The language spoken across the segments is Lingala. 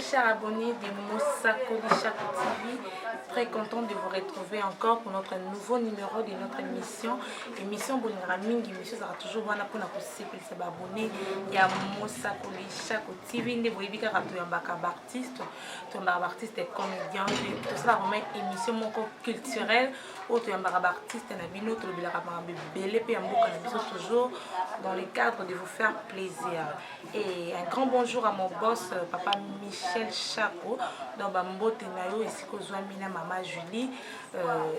chers abonnés de Mosakoli Chaco TV, très content de vous retrouver encore pour notre nouveau numéro de notre émission. Émission Bonira Mingi, émission sera toujours wana pour nous possible de s'abonner. Il y a Mosakoli Chaco TV, ne vous évitez pas de artiste, ton artiste est comédien, tout ça vraiment émission culturelle, autre artiste na bino, tout le belé pe amboka na biso toujours dans le cadre de vous faire plaisir. Et un grand bonjour à mon boss papa Michel Chaco dans Bambote Nayo ici Kozwamina maman Julie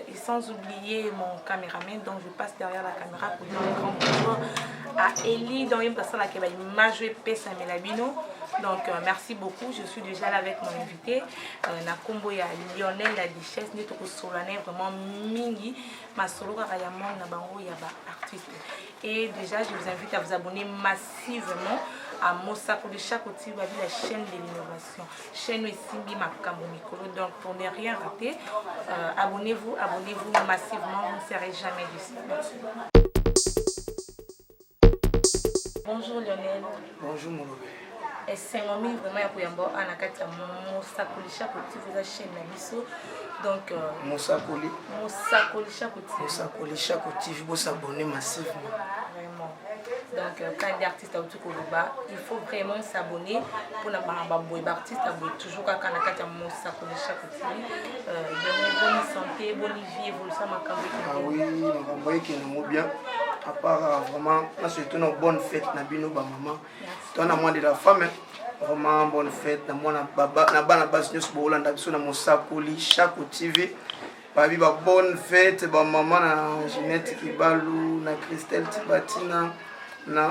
et sans oublier mon caméraman, donc je passe derrière la caméra pour dire un grand bonjour à Elie dans une personne qui va joué Pesa Melabino. Donc merci beaucoup, je suis déjà là avec mon invité na combo ya Lionel la Duchesse ni toko solane vraiment mingi ma solo karayamon na bango ya ba artiste. Et déjà je vous invite à vous abonner massivement à Mosakoli Chaco TV, la chaîne de l'innovation, chaîne Simbi Makambo Mikolo. Donc pour ne rien rater, abonnez-vous massivement, vous ne serez jamais déçus. Merci. Bonjour Lionel. Bonjour mon bébé. Et c'est un moment vraiment à Kouyambo, à la carte Mosakoli Chaco TV, la chaîne Namiso. Donc Mosakoli Chaco TV. Mosakoli Chaco TV, vous s'abonner massivement. Vraiment. Donc quand des artistes à Outukoloba, il faut vraiment s'abonner pour la barbe artiste toujours quand on a carte Mosakoli Chaco TV. Donner bonne santé, bonne vie, évolution Makambo. Ah oui, Makambo qui nous bien. À part vraiment, surtout une bonne fête na bino ba maman. Toi na moi de la femme, vraiment bonne fête na moi na baba na bana basi nyos bo Holanda biso na Mosakoli Chaco TV. Ba bi ba bonne fête ba maman na Ginette Kibalu, na Christelle Tibatina, na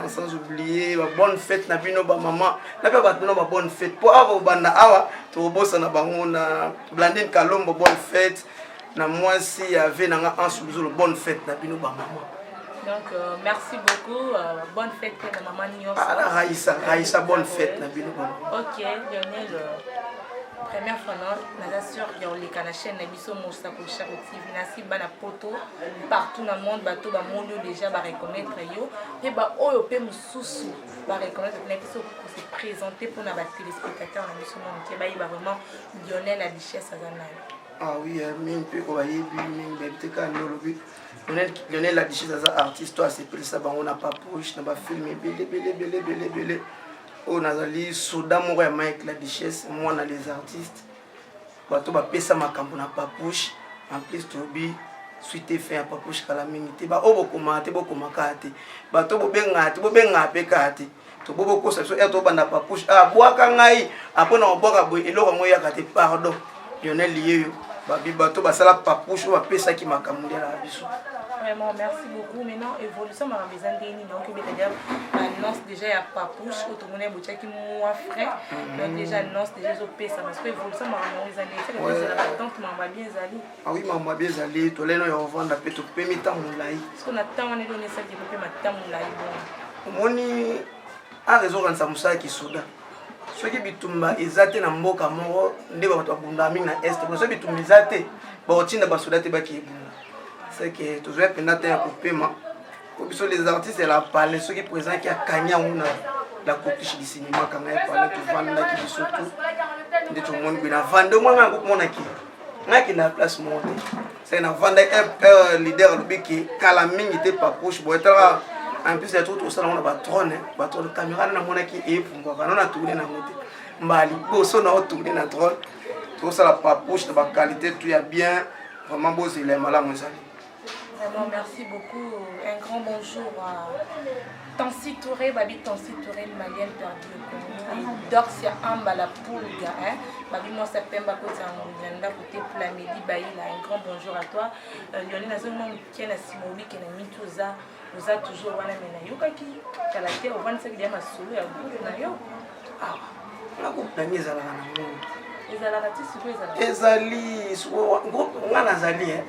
sans oublier ba bonne fête na bino ba maman. Na pe ba bino ba bonne fête. Po ava banda awa to bossa na bango na Blandine Kalombo bonne fête. Na moi si y avait na en sous bonne fête na bino ba maman. Donc merci beaucoup, bonne fête à maman Nyon. Ah, Raïssa, bonne fête. Ok, Lionel, première fois, nous assurons que la chaîne Nabiso Mosakoli Chaco TV, nasi bana poto partout dans le monde, bateau ba monde déjà va reconnaître yo et ba oyo pe mususu va reconnaître Nabiso pour se présenter pour nos téléspectateurs Nabiso monde qui ba vraiment Lionel la Duchesse azana. Ah oui, même peu ko ba yebi même bébé ka nolobi. Lionel la Duchesse est artiste, toi c'est pour ça on n'a pas push, n'a pas filmé belé. On a ali soda mo ya Mike la Duchesse, moi on a les artistes. Bato ba pesa makambo na pas push, en plus to bi suite fait pas push kala minute. Ba obo komate bo komakate. Bato bo benga pe kate. To bobo ko ça so e to banda pas push. Ah boaka ngai, apona oboka boy eloko mo ya kate pardon. Lionel lié babi bato basala pas push ba pesa ki makambo ya la biso. Vraiment, merci beaucoup. Maintenant, évolution, ma maison d'Eni, donc, c'est-à-dire, annonce déjà, il n'y a pas push, autour de l'Eboucha qui m'a frais. Donc, déjà, annonce déjà, je paie ça. Parce que évolution, ma maison d'Eni, c'est la tante, ma bien allé. Ah oui, ma bien allé, tu l'as revendre, tu peux payer mes temps, mon laï. Parce qu'on a tant, on est donné ça, tu peux payer ma temps, mon laï. Moni a raison quand ça moussa qui souda. Ceux qui bitumba, ils attendent un mot comme moi, ne va pas bunda, na est. Ceux qui bitumba, ils attendent, bon, tu n'as pas souda, tu vas qui c'est que toujours pendant un paiement pour les artistes et la parler ceux qui présentent qui a gagné la copie du cinéma quand même parler tout vendre qui surtout de tout le monde qui a vendu moi un groupe mon qui na place monter c'est na vendre un leader le qui calaming était pas proche pour être en plus les tout ça on a pas trône caméra na mona qui est pour on a tourné na monter mbali bosso na tourné na drone tout ça la pas proche de la qualité tout est bien vraiment beau c'est les malades moi ça. Vraiment, merci beaucoup. Un grand bonjour à Tansi Touré, Babi Tansi Touré, malienne perdue. Et Dorsia Amba, la Poulga. Babi, moi, ça fait un côté pour la midi, Baïla. Un grand bonjour à toi. Lionel, nous avons qui est Simobi, qui est Mitouza. Nous avons toujours Wana Menayoka qui a la terre au 25 de ma solo et à bout de Nayo. Ah, la coupe de mise à la main. Les alaratis, c'est quoi les alaratis? On a les alliés.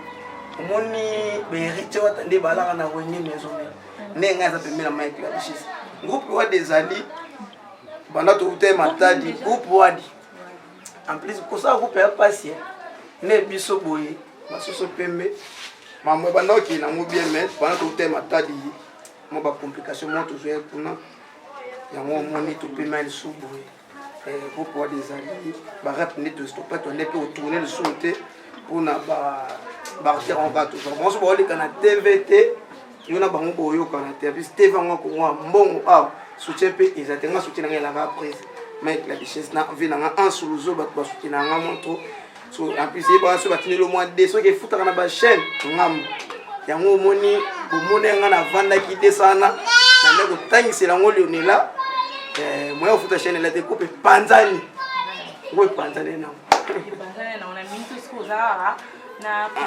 Moni berite watande balaka na wenye maison nenga za pemela Mike la Duchesse groupe wa des alliés bana to ute matadi groupe wadi en plus ko ça groupe ya passer ne biso boye masoso pembe mamwe bana ki na mo bien mettre bana to ute matadi mo ba complication mo to jouer pour na ya mo moni to pemela so boye groupe wa des alliés ba rap net de stop pas tourner pour tourner le sauter pour na ba retirer en gâteau bon so ba le kana TVT yona bango boyo kana TV TV ngo ko mbongo soutien pe ezatenga soutien na la prise mais la richesse na vie na un soluzo ba soutien na monto so en plus il va se battre le mois de so ke futa na ba chaîne ngam yango moni bomonenga na vanda ki desana na ndeko tangisela ngo Leonela moi futa chaîne la te coupe panzani ngo panzani na panzani na on a mis tout ce qu'on a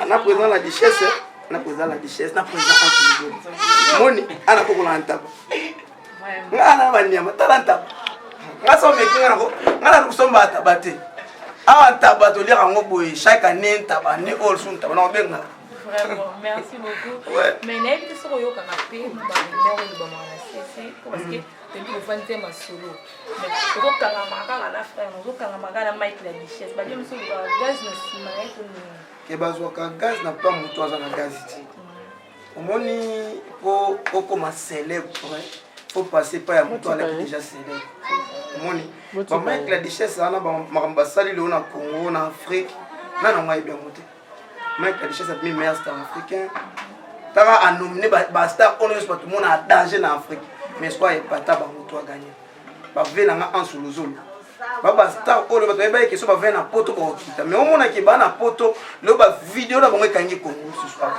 na présent la richesse na présent la richesse na présent en soluzo moni ana ko la ntaba ngana banyama talanta ngaso mekinga ko ngana kusomba tabate awa ntaba to lira ngo boye chaque année ntaba ne all sun ntaba na benga. Vraiment, merci beaucoup. Ouais. Mais n'est-ce pas ce que vous avez fait? Parce que tu as fait un solo. Mais tu as fait un frère, tu as fait un Mike la richesse. Tu as fait un gaz que bazoka gaz n'a pas moto za na gaz. Omoni pour comme célèbre, faut passer par un moto avec déjà célèbre. Omoni ba Mike la richesse ana ba makambasali le na Congo na Afrique. Na na ngai bien moté. Mike la richesse est meilleur star africain. Tara a nominé ba star on est pas tout le monde a danger en Afrique. Mais soit pas ta ba moto a gagné. Ba venanga en sous le zone. Ba star on ba ba ke so ba vena poto ba okita. Mais on mona ke ba na poto le ba vidéo la bango kangi Congo ce soir.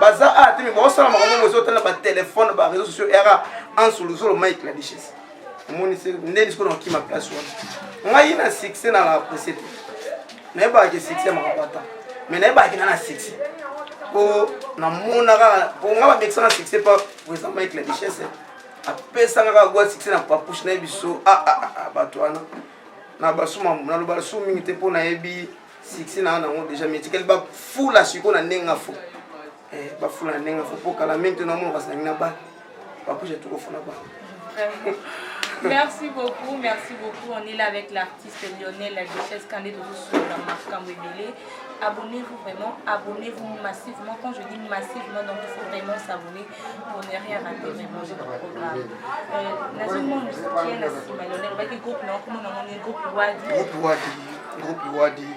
Ba za a timi ba osala makambo zo tala ba téléphone ba réseaux sociaux era en sous le zone Mike la richesse. Moni c'est ndeni ce qu'on a qui ma place wa. Ngai na succès na la précédente. Mais ba ke succès ma pata. Mais n'est pas qu'il y a un succès. Pour nga ba ça succès pas président avec la richesse. Après ça nga go succès na pas push na biso batwana. Na basuma na lo basu mingi te pour na yebi succès na ngo déjà mais quel ba fou la siko na nenga fou. Ba fou la nenga fou pour kala mingi na mo ba na ba. Ba push tout ko fona ba. Merci beaucoup, merci beaucoup. On est là avec l'artiste Lionel La Richesse Candé sur la marque Cambébélé. Abonnez-vous vraiment, abonnez-vous massivement. Quand je dis massivement, donc il faut vraiment s'abonner pour ne rien rater vraiment de notre programme. National musicien, Lionel, on va dire groupe, non, comment on est groupe Wadi. Groupe Wadi.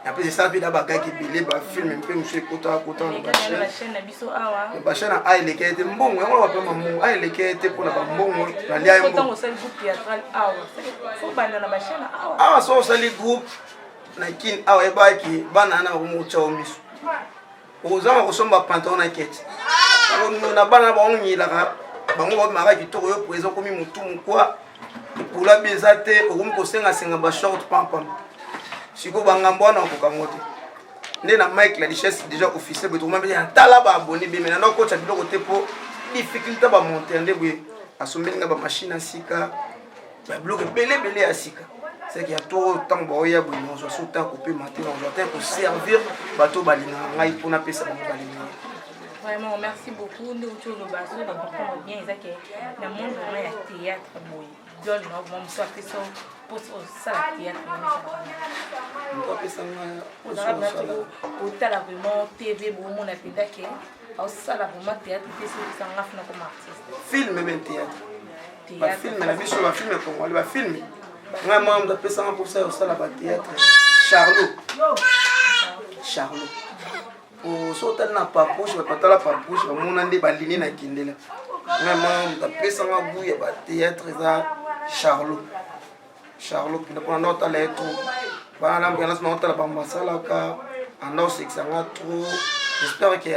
Après c'est ça puis d'abord qui bilé ba film un peu monsieur kota na chaîne na biso awa ba chaîne a ile qui était mbongo on va pas mamu a ile qui était pour na mbongo na lia mbongo quand on sait groupe théâtral awa faut bana na ba chaîne awa so ça les groupe na kin awa e ba ki bana na ko mo cha miso ozama ko somba pantalon na kete na bana ba on nyila ka bango ba mara ki to yo présent comme mutu mukwa pour la bizate ko ko senga ba short pam pam. Siko bangambo na ko kangote ndé na Mike la richesse déjà officiel beto mama bien tala ba abonné be maintenant ko tsa biloko te po difficulté ba monter ndé boye asombeli nga ba machine asika ba bloque belé asika c'est qu'il y a tout temps ba ya boye on so ta couper matin on doit pour servir bato balinga ngai pour na pesa ba balinga. Vraiment merci beaucoup nous autour le bateau donc comprendre bien ça que le monde vraiment ya théâtre boye donne non bon soit que ça pour ça théâtre on peut penser au tala vraiment TV bon mon appel que au ça la vraiment théâtre c'est ça ngafna comme artiste film même théâtre film la vie sur la film comme le film nga membre de pesa pour ça au ça la théâtre Charlot o sota na papuche batala papuche mona nde balini na kindela vraiment ta pesa nga buya ba théâtre za Charlot pina pour nota leto ba na mbana na nota la bambasala ka ando sexa nga trop j'espère que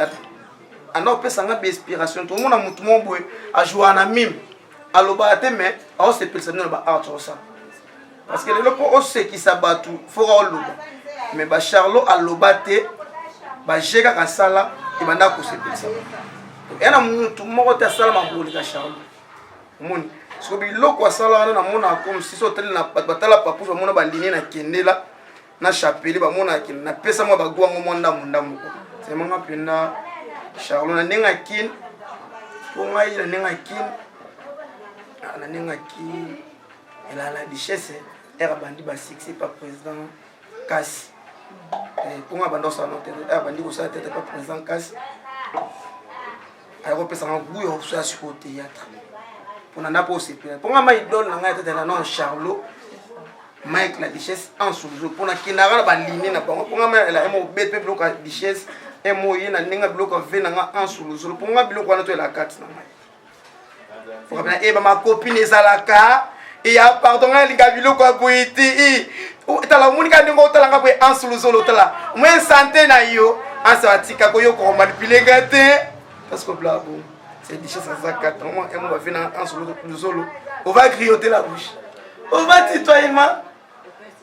ando pesa nga be inspiration tout mona mutu mo boy a jouer na mime aloba te mais on se personne ba art ça parce que le lopo o se qui sabatu fora oloba mais ba Charlot aloba te ba jeka kasala ibanda ko se personne ena mutu moko ta sala mabuli ka Charlot moni so biloko asala wana na mona comme si so tele na batala papuche mona balini na kendela na chapeli ba mona kin na pesa mo ba gwango monda mundambo c'est manga penda Charlot na nenga kin pour ngai na nenga kin elle a la richesse era bandi ba succès pas président Kasi pour nga bando sa note era bandi ko sa tête pas président Kasi ayoko pesa nga guyo so asiko théâtre on en a pas aussi pour nga ma idole na nga tête na non Charlot Mike la Duchesse en sous-jour pour na kinara ba ligne na bango pour nga la mo bête bloc la Duchesse et mo yina ninga bloc vena nga en sous-jour pour nga bloc wana to la carte na Mike pour bien et ba ma copine ezalaka et ya pardon nga linga biloko a boiti tala monika ndingo tala nga bo en sous-jour tala moi santé na yo asatika ko yo ko manipuler gâté parce que blabo c'est Duchesse à 4 mois et mo va venir en sous-jour on va grioter la bouche on va tutoiement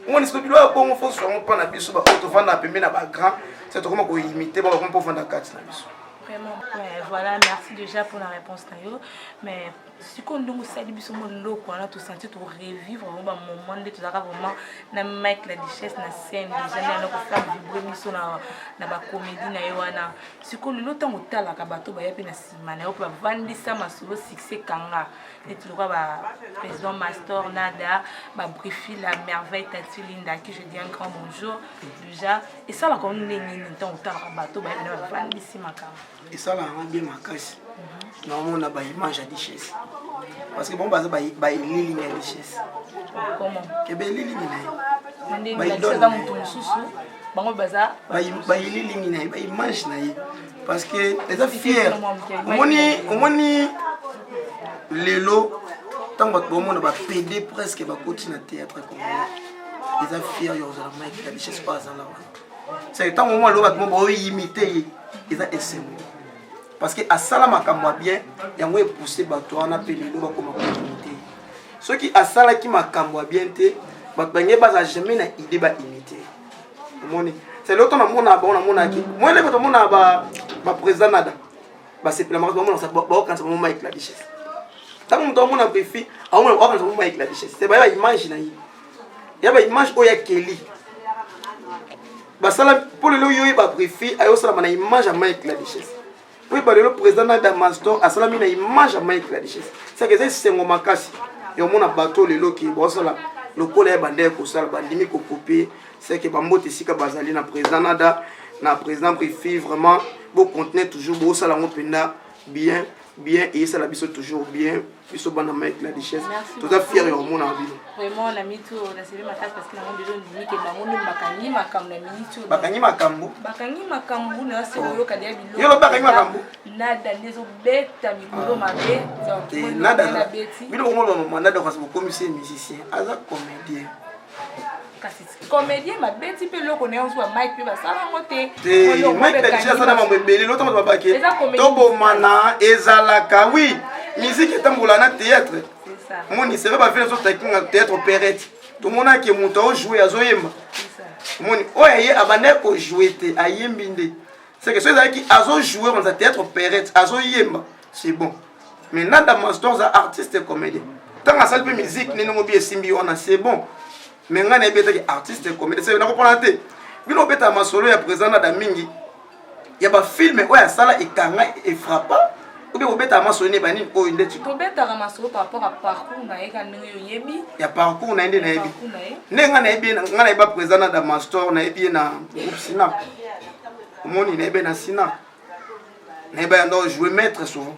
on est celui là pour faut sur on prend la biso ba auto vendre na pembe na ba grand c'est comment ko imiter ba pour vendre la carte na biso vraiment voilà merci déjà pour la réponse Tayo mais si qu'on nous sali biso mon loko on a tout senti tout revivre un moment de tout ça vraiment na Mike la Duchesse na scène déjà na ko faire vibrer biso na ba comédie na yo wana si qu'on le temps otala ka bato ba yapi na sima na yo pa vandisa masolo succès kanga et tu vois président Master Nada ba briefi la merveille Tati Linda qui je dis un grand bonjour déjà et ça là quand nous nini temps otala ka bato ba yapi na vandisi makamba et ça là on bien makasi normalement on a ba image à Duchesse parce que bon base ba lili na Duchesse comment que be lili na ba idole mutu mususu bango baza ba lili na ba image na parce que les fiers omoni lelo tant que bon on va pédé presque ba continuer théâtre comme les fiers yo za Mike la Duchesse pas là c'est tant moment lo ba mo imiter ils a essayé parce que à salama kamwa bien yango e pousser bato wana pelelo ba koma communauté ceux qui a sala qui makamwa bien te ba banye ba jamais na idée ba imiter omoni c'est l'autre na mona ba mona ki moi le bato mona ba président Nada ba c'est la marque ba mona ça ba quand ça Mike la Duchesse tant que mona préfi a mona ba quand ça Mike la Duchesse c'est ba image na ya ba image o ya Kelly ba sala pour le yo ba préfi ayo sala na image à Mike la Duchesse. Oui, le président de Mastor a salami na image à Mike la Duchesse. C'est que c'est un makasi. Et on a bateau le loki. Bon ça là, le collègue bandé ko sala bandimi ko copier. C'est que bambote sika bazali na président Nada, na président préfet vraiment beau contenir toujours beau sala ngopenda bien et ça la biso toujours bien. Biso bana Mike la Duchesse. Tout à fier au monde en vie. Vraiment on a mis tout on a servi ma tasse parce que na mon déjà ni que bango ni makangi makam na minute bakangi makambu na se lo ka dia bilo yo lo bakangi makambu Nada nezo beta mikolo mabe Nada bilo mo Nada kwa sababu commissaire musicien aza comédien kasi comédien mabeti pe loko ne onzo Mike pe ba sala ngote Mike la Duchesse sana mambo ebele l'autre mo babake tobo mana ezalaka oui musique etambola na théâtre moni c'est pas faire sorte que théâtre opérette tout le monde a qui monte au jouer à zoyemba moni oye abane ko jouer te ayembinde c'est que ceux qui azo jouer dans un théâtre opérette azo yemba c'est bon mais Nada Mastor za artiste et comédien tant à salle musique ni no bien simbi wana c'est bon mais ngana beta ki artiste et comédien c'est na comprendre te bino beta masolo ya présent Nada mingi ya ba film oya sala ekanga et frappa ou bien obeta masoni bani o ndeti to beta ramasolo par rapport à parcours na eka ndenge yebi ya parcours na ende na yebi nenga na yebi ngana eba président Nada Mastor na yebi na groupe Sina omoni na yebi na Sina na eba ndo jouer maître souvent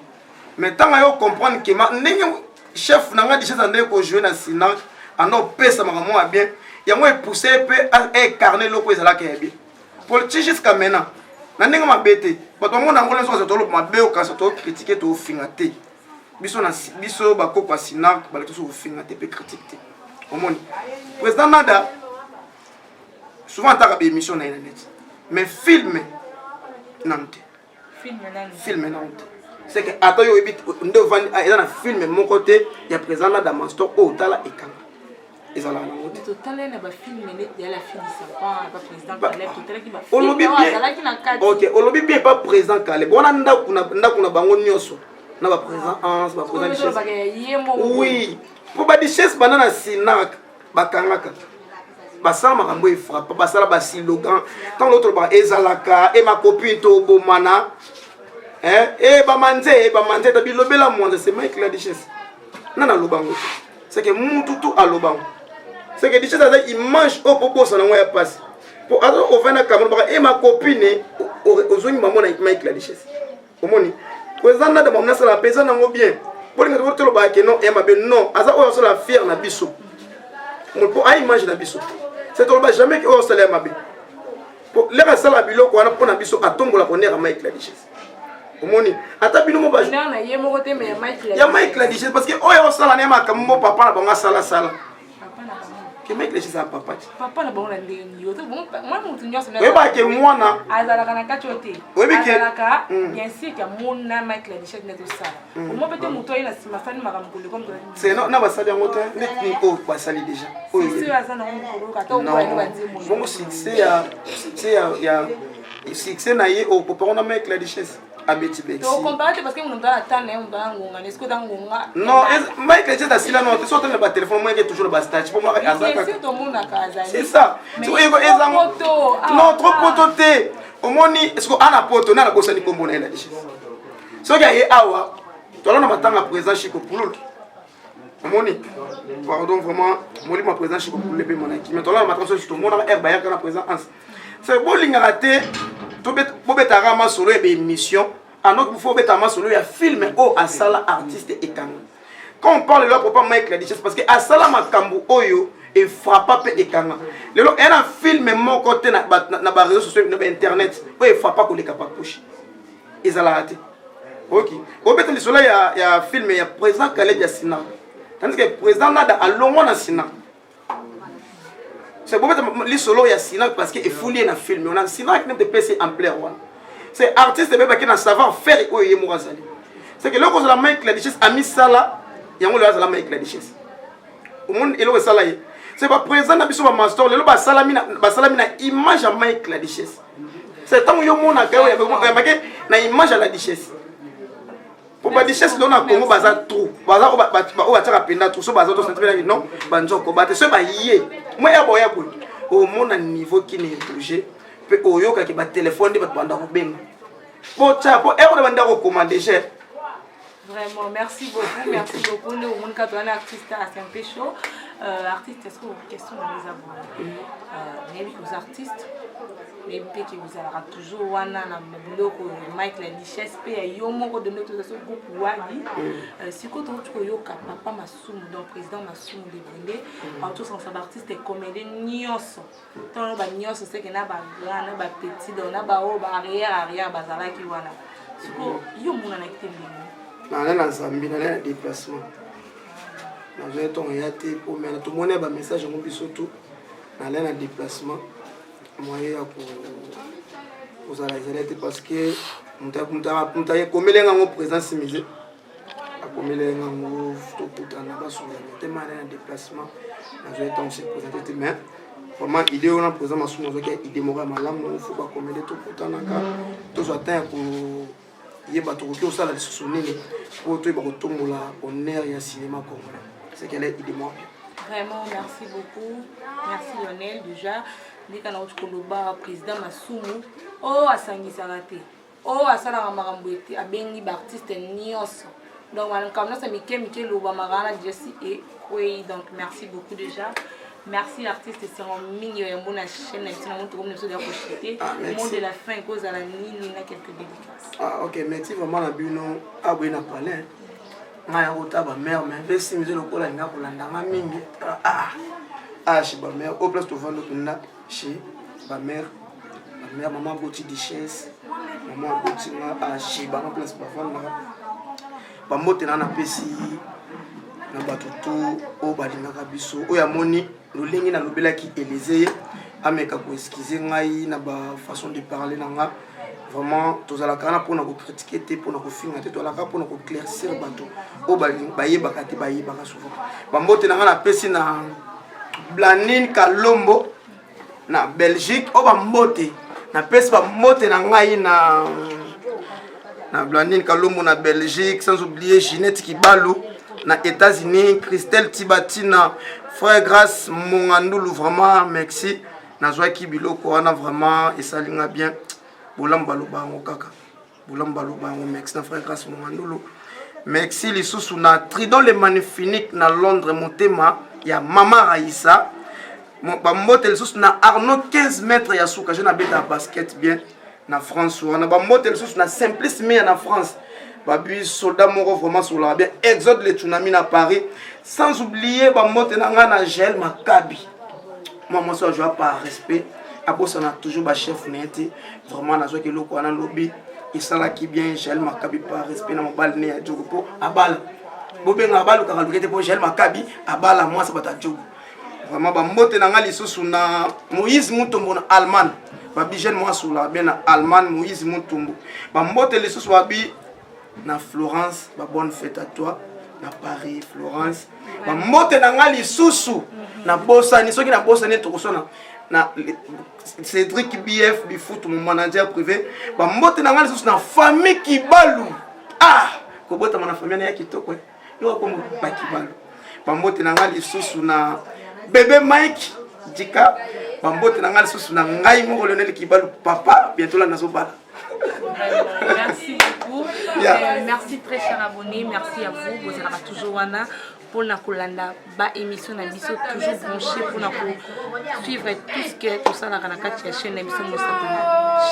mais tant ayo comprendre que ndenge chef nanga Duchesse ande ko jouer na Sina ando pesa makamo bien yango e pousser pe incarner loko ezala ka bien politique jusqu'à maintenant na ndenge mabete bato mona ngolo so tolo mabe o kasa to critiquer to finga te biso bakoko asina balaki so finga te pe critique te omoni président Nada souvent ta ka émission na net mais film nante c'est que ato yo ebit ndo vandi eza na film mon côté ya président Nada Mastor o tala ekanga ezala na ngote total na ba film net ya la fin pas président Caleb total ki ba OK olobi bien pas président Caleb bona ndakuna bango nyonso na ba président ba président Duchesse oui pour ba Duchesse banana sinak bakangaka basala makambo e frappe basala ba slogan tant l'autre ba ezalaka et ma copine to bomana et ba manze ta bilobela monde c'est Mike la Duchesse nana lobango c'est que mututu a lobango c'est que Duchesse a image au popo ça na ya passe pour alors au vena caméra et ma copine ozoni maman na Mike la Duchesse omoni président Nada mamna ça la pesa nango bien pour que tu lo ba que non et ma ben non aza o so la fier na biso pour a image na biso c'est tout jamais que au salaire mabe pour les rasala biloko wana pour na biso atombola konera Mike la richesse omoni ata bino mo ba na ye mo côté mais ya Mike la richesse parce que oyo sala ne makambo papa na banga sala que Mike la richesse papa na bango na ndenge yo to bon moi mutu nyonso na we ba ke mwana azalaka na kati ote azalaka bien sûr que mona Mike la richesse neto sala mo pete mutu ina sima fani makambo le comme c'est non na basali yango te net ni o basali déjà oyo c'est ça na ngolo ka to ko ina banzi mo bon succès ya succès na ye au papa on a Mike la richesse abeti bexi to comparé parce que mon dans attendre on dans ngonga est-ce que dans ngonga non Mike la richesse asila non te sorte na ba téléphone moi qui toujours ba stage pour moi azaka c'est ça tu vois non trop pototé au moni est-ce que ana poto na ko sani kombo na la richesse so ya ye awa to la na matanga présent Chico Poulo au moni pardon vraiment moli ma présent Chico Poulo be monaki mais to la na matanga so to mona air ba ya présent c'est bon linga raté to beta rama solo e be émission alors qu'il faut beta ma solo ya film o asala artiste et kango quand on parle de leur papa Mike la richesse parce que asala makambo oyo et frappa pe ekanga lelo un film mon côté na ba réseaux sociaux na internet o e frappa ko le kapaposhi ezala raté OK o beta le solo ya film ya président Khaled Yassina tandis que président nada alongo na Sina c'est bon les solo ya Sina parce que il faut lier na film on a Sina qui ne PC en plaire one c'est artiste beba qui na savoir faire o yemo razali c'est que loko la Mike la richesse ami sala yango le la Mike la richesse au monde elo sala ye c'est pas présent na biso ba master lelo ba salami na image ya Mike la richesse c'est tant yo mona ka ya make na image ya la richesse pour ba richesse lona Congo baza trop baza o ba tshaka penda trop so baza to sentir non banjoko ba te so ba yé moi ya boya boy au mona niveau qui ne bouger pe oyoka ki ba téléphone de ba banda ko benga po tcha po e ko banda ko commander cher. Vraiment, merci beaucoup. Nous, on est artiste à Saint-Pécho. Artiste, est-ce que vous question dans les abonnés? Mais aux artistes, les pays qui vous aura toujours wana na bloko Mike la richesse pe yo moko de notre groupe Wadi. Si ko to yoka papa Masumu donc président Masumu de Bindé, tous ensemble artistes et comédiens nyonso. Tant ba nyonso c'est que na ba grand na ba petit donc na ba o ba arrière bazala ki wana. Si ko yo mona na kitende. Na Zambie na déplacement na je ton yate pour mais tout monde ba message mon biso tout na déplacement moyen ya ko za la zalete parce que muta komelenga ngo présence musée akomelenga ngo to kutana ba so te na déplacement na je ton se présenter mais vraiment idée on a présent Masumu zo ke idée mora malamu faut ba komele to kutana ka to zo atteindre ko yeba to ko sala le souvenir pour to ba ko tombola honneur ya cinéma congolais c'est qu'elle est idée moi. Vraiment, merci beaucoup. Merci Lionel déjà. Dès qu'on a eu président Masumu, oh à Sangisarate, oh à Salaramambouete, à Bengi Baptiste Nios. Donc comme ça, Mikel Lobamarana, Jessie et oui. Donc merci beaucoup déjà. Merci l'artiste, c'est en mini et mon chaîne, le monde de la fin, cause à la ligne, il y a quelques dédicaces. Ah ok, merci vraiment la buno, ah oui, n'a pas l'air. Nga yota ba mère mais vesi mizo lokola nga kolanda nga mingi chez ba mère au place to vendre tuna chez ba mère maman boti duchesse maman boti nga chez ba place ba vendre ba mote na pesi na batutu o balingaka biso o ya moni lolingi na lobelaki Élysée ameka ko excuser ngai na ba façon de parler na nga vraiment tous à la cana pour nous critiquer pour nous finir tout à la cana pour nous éclaircir bateau au baye bakati baye baka souvent bambote na pesi na Blanine Kalombo na Belgique au bambote na pesi bambote na ngai na Blanine Kalombo na Belgique sans oublier Ginette Kibalou na États-Unis Christelle Tibatina frère Grâce Mongandulu vraiment merci na Joaki Biloko on a vraiment et ça linga bien Boulamba Lobango kaka. Boulamba Lobango merci na frère Grâce Mongandulu. Merci les sous na Tridon le Magnifique na Londres Motema ya Mama Raïssa. Ba motel sous na Arnaud 15 mètres ya souka je na beta basket bien na France. On a ba motel sous na Simplice mais na France. babi soldat moko vraiment sur la bien exode le tsunami à Paris sans oublier ba mote na nga na Gel Makabi moi ça je par respect après ça on a toujours ba chef neti vraiment na zo ke loko na lobby et ça là qui bien Gel Makabi par respect na mobile ne ya jogo po abala bobenga abala ka lokete po Gel Makabi abala moi ça bata jogo vraiment ba mote na nga lisusu na Moïse Mutombo na Allemagne babi jeune moi sur la bien na Allemagne Moïse Mutombo ba mote lisusu babi na Florence ba bonne fête à toi na Paris Florence ba mote na nga lisusu na bosani soki na bosani to kosona na Cédric BF bi foot mon manager privé ba mote na nga lisusu na famille Kibalu ko bota na famille na kitoko yo ko mo ba Kibalu ba mote na nga lisusu na bébé Mike Dika ba mote na nga lisusu na ngai mo Lionel Kibalu papa bientôt là nazo bala. Merci beaucoup. Merci très cher abonné, merci à vous. Vous êtes toujours wana pour na kolanda ba émission na biso toujours branché pour na suivre tout ce que tout ça na kati ya chaîne émission Moussa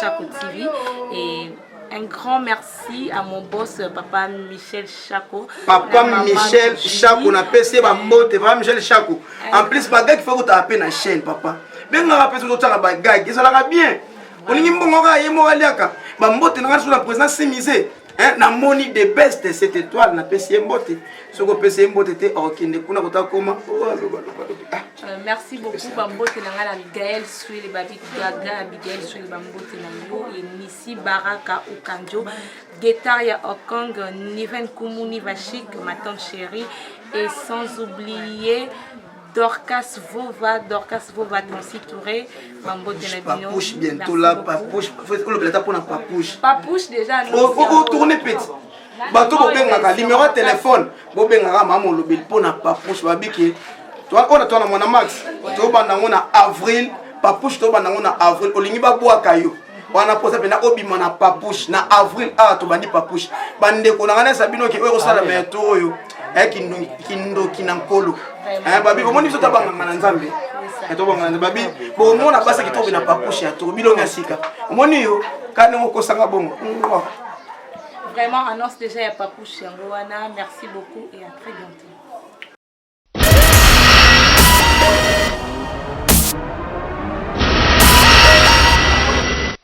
Chako TV et un grand merci à mon boss papa Michel Chako. Papa Michel Chako na PC ba mbote papa Michel Chako. En plus bagage il faut que tu appelles na chaîne papa. Ben nga rappelle tout ça bagage, ça la bien. On y mbonga yemo aliaka. Ba mbote na sur la présidence Simisé. Hein na moni de best cette étoile na PC mbote. Soko PC mbote te okende kuna kota koma. Merci beaucoup Bambote na Gaël Swile Babi Gaga Abigail Swile Bambote na yo et Nissi Baraka Okanjo Getaria Okong Niven Kumuni Vachik ma tante chérie et sans oublier Dorcas Vova Tansi Touré Bambote na bino papouche bientôt là papouche faut le plata pour na papouche déjà faut tourner petit bato bobengaka numéro de téléphone bobengaka maman lobeli pour na papouche babiki toi on a toi na mona max to banda ngona avril papouche to banda ngona avril olingi ba boaka yo wana posa pena obima na papouche na avril to bandi papouche bande ko na ngana sabino ke o sala meto oyo kindo kinankolo babi omoni biso tabanga na nzambe to banga na babi bo mona basa kitobi na papouche ya to bilonga sika omoni yo kana ngoko sanga bongo vraiment annonce déjà ya papouche yango wana merci beaucoup et à très bientôt.